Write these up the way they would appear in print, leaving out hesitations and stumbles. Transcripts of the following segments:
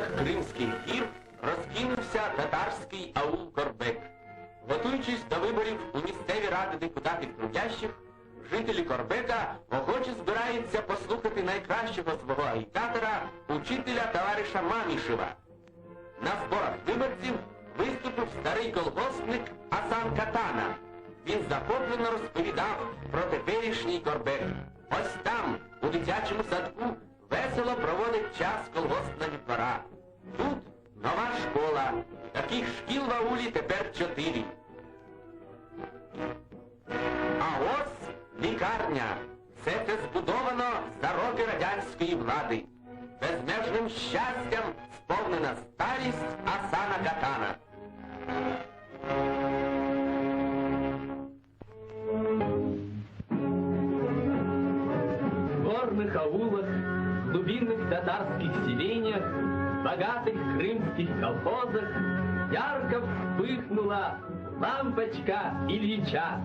схилах Кримських гір розкинувся татарський аул Корбек. Готуючись до виборів у місцеві ради депутатів трудящих, жителі Корбека охоче збираються послухати найкращого свого агітатора, учителя товариша Мамішева. На зборах виборців виступив старий колгоспник Асан Катана. Він захоплено розповідав про теперішній Корбек. Ось там, у дитячому садку, весело проводить час колгоспна дітвора. Тут нова школа. Таких шкіл в аулі тепер 4. А ось лікарня. Все це збудовано за роки радянської влади. Безмежним щастям сповнена старість Асана Катана. В горных аулах, глубинных татарских селениях, богатых крымских колхозах ярко вспыхнула лампочка Ильича.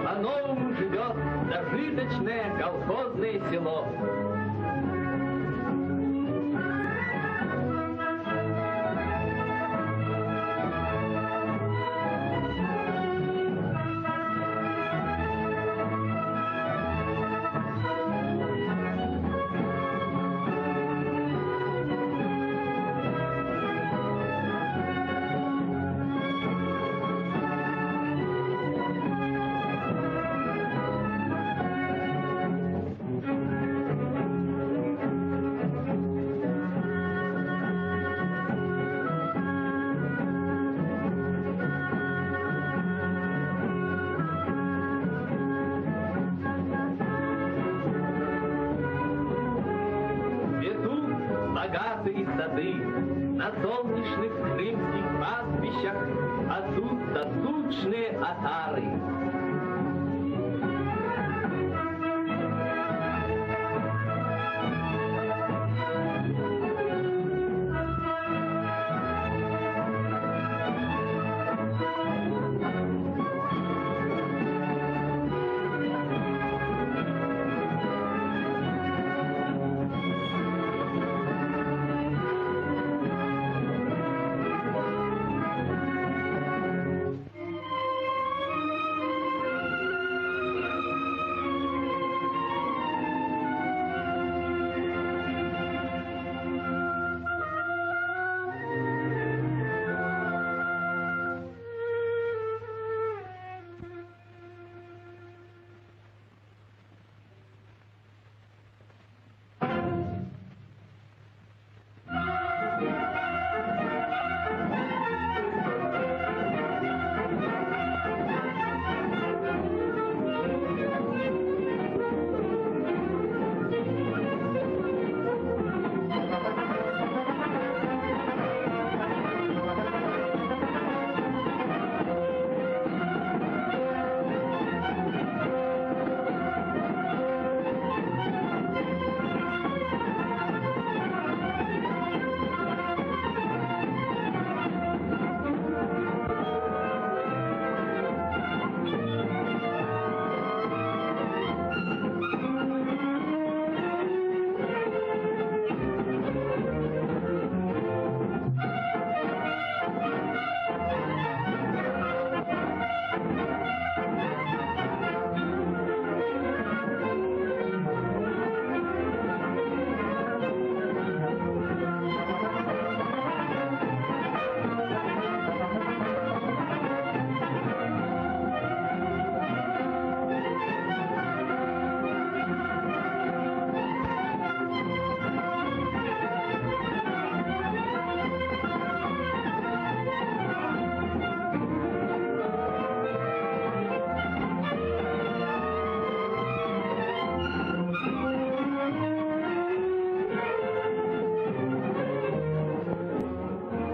По-новому живет зажиточное колхозное село. Богатые сады на солнечных крымских пастбищах, а тут тучные отары.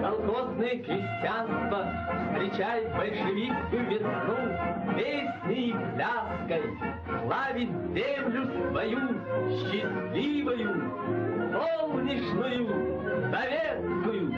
Колхозное крестьянство встречает большевистскую весну песней и пляской, славит землю свою счастливую, солнечную, советскую.